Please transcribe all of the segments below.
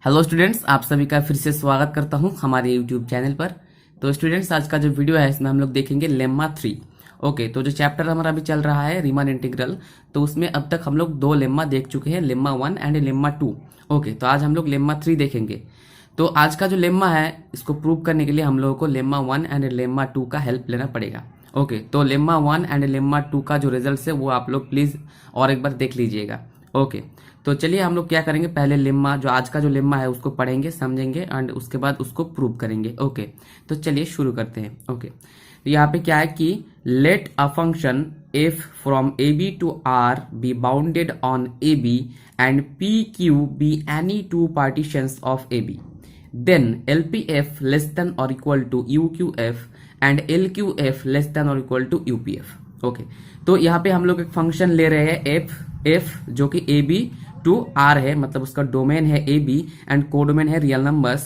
Hello students, आप सभी का फिर से स्वागत करता हूं हमारे यूट्यूब चैनल पर। तो स्टूडेंट्स, आज का जो वीडियो है इसमें हम लोग देखेंगे लेम्मा 3। ओके, तो जो चैप्टर हमारा अभी चल रहा है रीमान इंटीग्रल, तो उसमें अब तक हम लोग दो लेम्मा देख चुके हैं, लेम्मा 1 एंड लेम्मा 2। ओके, तो आज हम लोग लेम्मा 3 देखेंगे। तो आज का जो लेम्मा है इसको प्रूव करने के लिए हम लोगों को लेम्मा 1 एंड लेम्मा 2 का हेल्प लेना पड़ेगा। ओके, तो लेम्मा 1 एंड लेम्मा 2 का जो रिजल्ट है वो आप लोग प्लीज और एक बार देख लीजिएगा। ओके, तो चलिए हम लोग क्या करेंगे, पहले लेम्मा जो आज का जो लेम्मा है उसको पढ़ेंगे, समझेंगे एंड उसके बाद उसको प्रूव करेंगे। ओके, तो चलिए शुरू करते हैं। ओके, तो यहाँ पे क्या है कि let a function f from ab to r be bounded on ab and pq be any two partitions of ab, then lpf less than or equal to uqf and lqf less than or equal to upf। Okay, तो यहाँ पे हम लोग एक function ले रहे हैं f जो कि ab टू r है, मतलब उसका डोमेन है ab एंड कोडोमेन है रियल नंबर्स।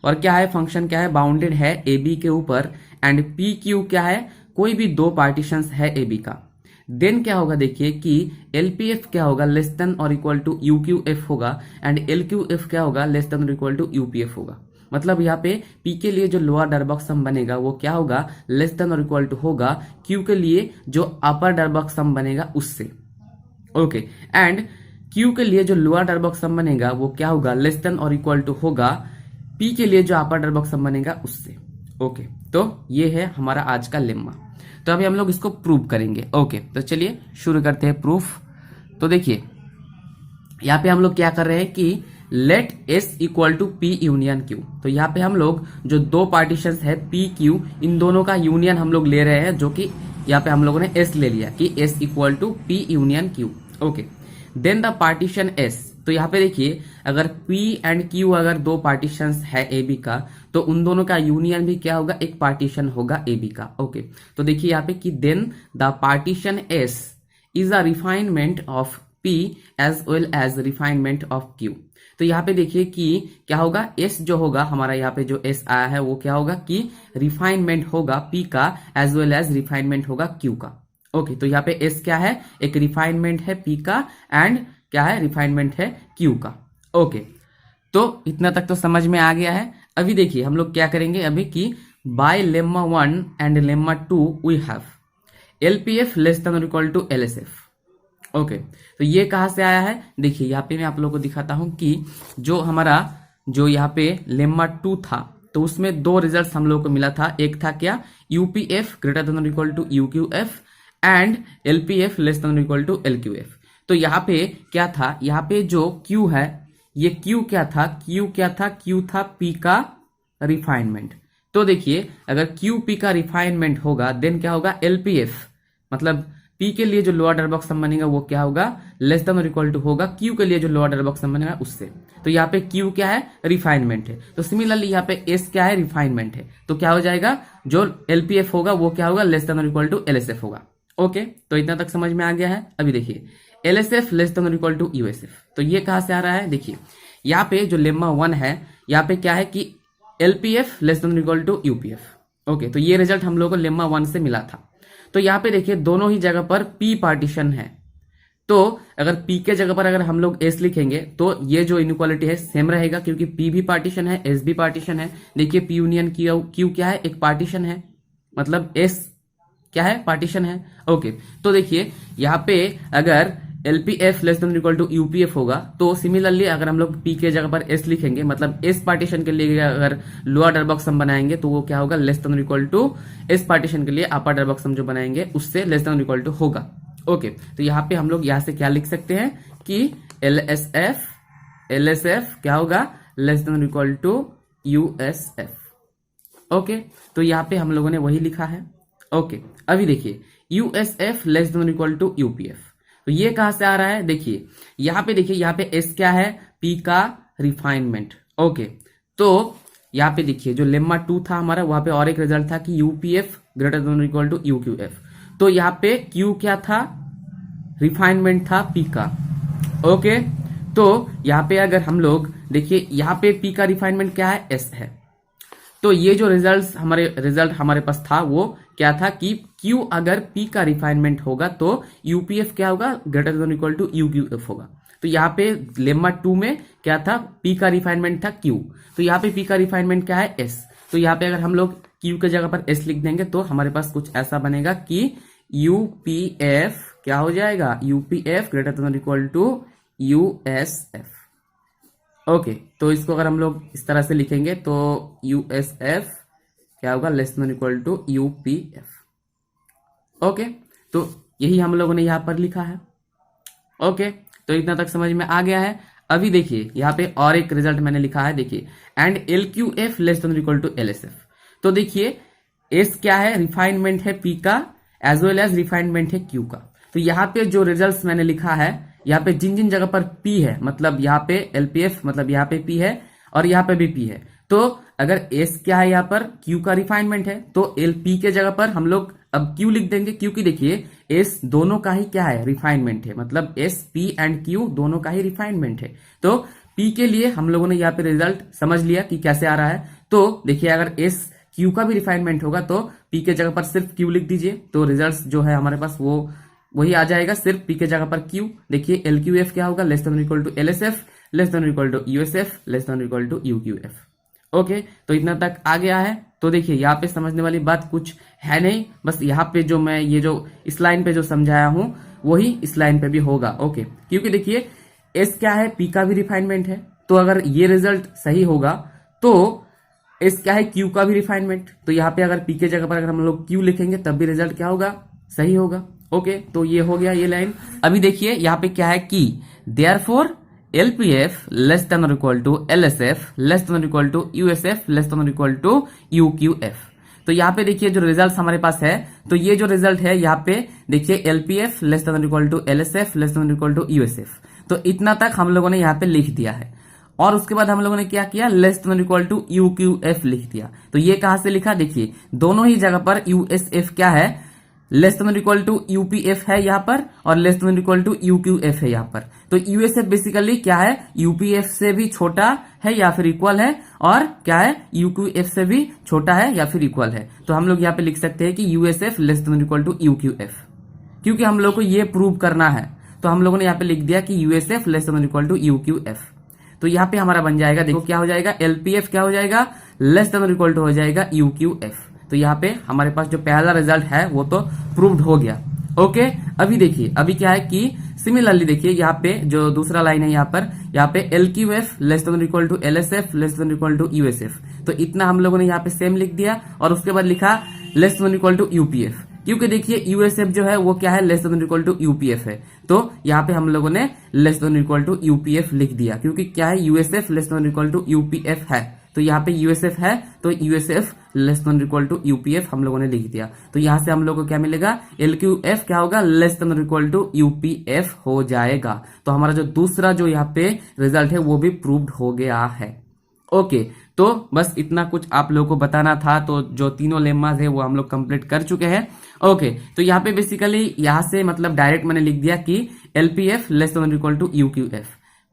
और क्या है, फंक्शन क्या है, बाउंडेड है ab के ऊपर एंड pq क्या है, कोई भी दो पार्टीशंस है ab का। देन क्या होगा, देखिए कि LPF क्या होगा, लेस देन और इक्वल टू UQF होगा एंड LQF क्या होगा, लेस देन और इक्वल टू UPF होगा। मतलब यहाँ पे P के लिए जो लोअर डरबॉक्स सम बनेगा वो क्या होगा, लेस देन और इक्वल टू होगा Q के लिए जो अपर डरबॉक्स सम बनेगा उससे। ओके, एंड Q के लिए जो लोअर डरबॉक्स सम बनेगा वो क्या होगा, लेस देन और इक्वल टू होगा P के लिए जो अपर डरबॉक्स सम बनेगा उससे। ओके, तो ये है हमारा आज का लेम्मा। तो अभी हम लोग इसको प्रूव करेंगे। ओके, तो चलिए शुरू करते हैं प्रूफ। तो देखिए यहाँ पे हम लोग क्या कर रहे हैं कि let S equal to P union Q। तो यहाँ पे हम लोग जो दो पार्टीशंस है P Q, इन दोनों का यूनियन हम लोग ले रहे हैं, जो कि यहाँ पे हम लोगों ने S ले लिया कि S equal to P union Q। Okay, then the partition S। तो यहाँ पे देखिए अगर P एंड Q अगर दो पार्टीशंस है AB का, तो उन दोनों का यूनियन भी क्या होगा, एक पार्टीशन होगा AB का। ओके, तो देखिए यहाँ पे कि then the partition S is a refinement of P as well as refinement of Q। तो यहाँ पे देखिए कि क्या होगा, S जो होगा हमारा, यहाँ पे जो S आया है वो क्या होगा कि रिफाइनमेंट होगा P का एज वेल एज रिफाइनमेंट होगा Q का। ओके, तो यहाँ पे S क्या है, एक रिफाइनमेंट है P का एंड क्या है, रिफाइनमेंट है Q का। ओके, तो इतना तक तो समझ में आ गया है। अभी देखिए हम लोग क्या करेंगे अभी कि by lemma 1 and lemma 2 we have LPF less than और इक्वल टू LSF। ओके, तो ये कहां से आया है, देखिए यहाँ पे मैं आप लोगों को दिखाता हूं कि जो हमारा जो यहाँ पे लेम्मा 2 था, तो उसमें दो रिजल्ट हम लोगों को मिला था। एक था क्या, UPF ग्रेटर देन और equal to UQF and LPF less than और इक्वल टू LQF। तो यहाँ पे क्या था, यहाँ पे जो Q है, ये Q क्या था, Q था P का रिफाइनमेंट। तो देखिए अगर QP का रिफाइनमेंट होगा देन क्या होगा, LPF मतलब P के लिए जो लोअर डरबॉक्स सम बनेगा वो क्या होगा, लेस देन और इक्वल टू होगा Q के लिए जो लोअर डरबॉक्स सम बनेगा उससे। तो यहाँ पे Q क्या है, रिफाइनमेंट है। तो सिमिलरली यहाँ पे S क्या है, रिफाइनमेंट है। तो क्या हो जाएगा, जो LPF होगा वो क्या होगा, लेस देन और इक्वल टू LSF होगा। ओके, तो इतना तक समझ में आ गया है। अभी देखिए LSF लेस देन और इक्वल टू USF, तो ये कहां से आ रहा है, देखिए यहाँ पे जो लेम्मा 1 है, यहाँ पे क्या है कि LPF लेस देन और इक्वल टू UPF। ओके, तो ये रिजल्ट हम लोग को लेम्मा 1 से मिला था। तो यहाँ पे देखिए दोनों ही जगह पर P पार्टीशन है, तो अगर P के जगह पर अगर हम लोग S लिखेंगे तो ये जो इनइक्वालिटी है सेम रहेगा, क्योंकि P भी पार्टीशन है, S भी पार्टीशन है। देखिए P यूनियन Q क्या है, एक पार्टीशन है, मतलब S क्या है, पार्टीशन है। ओके, तो देखिए यहाँ पे अगर LPF less than equal to UPF होगा, तो सिमिलरली अगर हम लोग P के जगह पर S लिखेंगे, मतलब S पार्टीशन के लिए अगर लोअर डरबॉक्स सम बनाएंगे तो वो क्या होगा, less than equal to S partition के लिए अपर डरबॉक्स सम जो बनाएंगे उससे लेस देन इक्वल टू होगा। ओके, तो यहाँ पे हम लोग यहाँ से क्या लिख सकते हैं कि LSF क्या होगा, less than equal to USF। Okay, तो यहाँ पे हम लोगों ने वही लिखा है। ओके, अभी देखिए USF less than equal to UPF, तो ये कहां से आ रहा है, देखिए यहाँ पे देखिए यहाँ पे S क्या है, P का रिफाइनमेंट। ओके, तो यहाँ पे देखिए जो लेम्मा 2 था हमारा, वहां पे और एक रिजल्ट था कि UPF greater than equal to UQF। तो यहाँ पे Q क्या था, रिफाइनमेंट था P का। ओके, तो यहाँ पे अगर हम लोग देखिए यहाँ पे P का रिफाइनमेंट क्या है, S है। तो ये जो रिजल्ट हमारे पास था वो क्या था कि Q अगर P का रिफाइनमेंट होगा तो UPF क्या होगा, greater than equal to UQF होगा। तो यहाँ पे लेम्मा 2 में क्या था, P का रिफाइनमेंट था Q, तो यहाँ पे P का रिफाइनमेंट क्या है S। तो यहाँ पे अगर हम लोग Q के जगह पर S लिख देंगे तो हमारे पास कुछ ऐसा बनेगा कि UPF क्या हो जाएगा, UPF greater than equal to USF। Okay, तो इसको अगर हम लोग इस तरह से लिखेंगे तो USF क्या होगा, less than equal to UPF। Okay, तो यही हम लोगों ने यहाँ पर लिखा है। ओके, तो इतना तक समझ में आ गया है। अभी देखिए यहाँ पे और एक रिजल्ट मैंने लिखा है, देखिए and LQF less than equal to LSF। तो देखिए S क्या है, रिफाइनमेंट है P का एज वेल एज रिफाइनमेंट है Q का। तो यहाँ पे जो रिजल्ट्स मैंने लिखा है, यहाँ पे जिन जिन जगह पर P है, मतलब यहाँ पे LPF मतलब यहाँ पे P है और यहाँ पे भी P है, तो अगर S क्या है यहाँ पर Q का रिफाइनमेंट है तो LP के जगह पर हम लोग अब Q लिख देंगे, क्योंकि देखिए S दोनों का ही क्या है, रिफाइनमेंट है, मतलब S P एंड Q दोनों का ही रिफाइनमेंट है। तो P के लिए हम लोगों ने यहाँ पे रिजल्ट समझ लिया कि कैसे आ रहा है। तो देखिए अगर S Q का भी रिफाइनमेंट होगा तो P के जगह पर सिर्फ Q लिख दीजिए, तो रिजल्ट जो है हमारे पास वो वही आ जाएगा, सिर्फ P के जगह पर Q। देखिए LQF क्या होगा, less than equal to LSF less than equal to USF less than equal to UQF। Okay, तो इतना तक आ गया है। तो देखिए यहाँ पे समझने वाली बात कुछ है नहीं, बस यहाँ पे जो मैं ये जो इस लाइन पे जो समझाया हूं वही इस लाइन पे भी होगा। ओके, क्योंकि देखिए S क्या है, P का भी रिफाइनमेंट है, तो अगर ये रिजल्ट सही होगा तो S क्या है, Q का भी रिफाइनमेंट, तो यहाँ पे अगर P के जगह पर अगर हम लोग Q लिखेंगे तब भी रिजल्ट क्या होगा, सही होगा। ओके, तो ये हो गया ये लाइन। अभी देखिए यहाँ पे क्या है कि देयरफॉर LPF लेस देन और equal to LSF less than और equal to USF less than और इक्वल टू UQF। तो यहाँ पे देखिए जो रिजल्ट हमारे पास है, तो ये जो रिजल्ट है यहाँ पे देखिए LPF लेस देन और equal to LSF less than और इक्वल टू USF। तो इतना तक हम लोगों ने यहाँ पे लिख दिया है और उसके बाद हम लोगों ने क्या किया, लेस देन और इक्वल टू UQF लिख दिया। तो ये कहां से लिखा, देखिए दोनों ही जगह पर USF क्या है, less than equal to UPF है यहाँ पर और less than equal to UQF है यहाँ पर। तो USF बेसिकली क्या है, UPF से भी छोटा है या फिर इक्वल है, और क्या है UQF से भी छोटा है या फिर इक्वल है। तो हम लोग यहाँ पे लिख सकते हैं कि USF less than equal to UQF, क्योंकि हम लोग को ये प्रूव करना है। तो हम लोगों ने यहाँ पे लिख दिया कि USF less than equal to UQF। तो यहाँ पे हमारा बन जाएगा, देखो क्या हो जाएगा, LPF क्या हो जाएगा, लेस देन इक्वल टू हो जाएगा UQF। तो यहाँ पे हमारे पास जो पहला रिजल्ट है वो तो प्रूव्ड हो गया। ओके, अभी देखिए अभी क्या है कि सिमिलरली देखिए यहाँ पे जो दूसरा लाइन है यहाँ पे LQF less than equal to LSF less than equal to USF। तो इतना हम लोगों ने यहाँ पे सेम लिख दिया और उसके बाद लिखा less than equal to UPF, क्योंकि देखिए USF जो है वो क्या है, less than equal to UPF है। तो यहाँ पे हम लोगों ने less than equal to UPF लिख दिया, क्योंकि क्या है USF less than equal to UPF है। तो यहाँ पे USF है तो USF less than equal to UPF हम लोगों ने लिख दिया। तो यहाँ से हम लोग को क्या मिलेगा, LQF क्या होगा, less than equal to UPF हो जाएगा। तो हमारा जो दूसरा जो यहाँ पे रिजल्ट है वो भी प्रूव्ड हो गया है। ओके, तो बस इतना कुछ आप लोगों को बताना था। तो जो तीनों लेम्मास है वो हम लोग कंप्लीट कर चुके हैं। ओके, तो यहाँ पे बेसिकली यहाँ से मतलब डायरेक्ट मैंने लिख दिया कि LPF less than equal to UQF,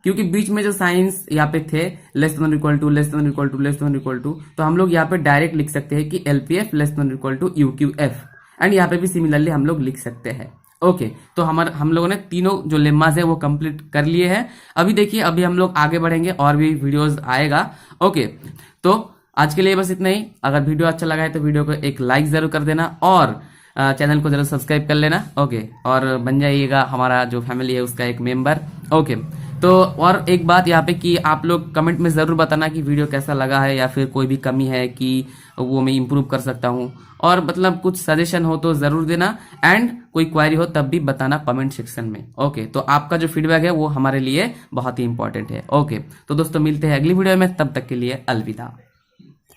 क्योंकि बीच में जो साइंस यहाँ पे थे less than equal to less than equal to less than equal to, तो हम लोग यहाँ पे डायरेक्ट लिख सकते हैं कि LPF less than equal to UQF, and यहाँ पे भी सिमिलरली हम लोग लिख सकते हैं। ओके, तो हम लोगों ने तीनों जो लेम्मास है वो कंप्लीट कर लिए हैं। अभी देखिए अभी हम लोग आगे बढ़ेंगे और भी वीडियोस आएगा। ओके, तो आज के लिए बस इतना ही। अगर वीडियो अच्छा लगा है तो वीडियो को एक लाइक जरूर कर देना और चैनल को जरूर सब्सक्राइब कर लेना। ओके, और बन जाइएगा हमारा जो फैमिली है उसका एक मेंबर। ओके, तो और एक बात यहाँ पे कि आप लोग कमेंट में जरूर बताना कि वीडियो कैसा लगा है या फिर कोई भी कमी है कि वो मैं इंप्रूव कर सकता हूँ, और मतलब कुछ सजेशन हो तो जरूर देना, एंड कोई क्वेरी हो तब भी बताना कमेंट सेक्शन में। ओके, तो आपका जो फीडबैक है वो हमारे लिए बहुत ही इंपॉर्टेंट है। ओके, तो दोस्तों मिलते हैं अगली वीडियो में, तब तक के लिए अलविदा।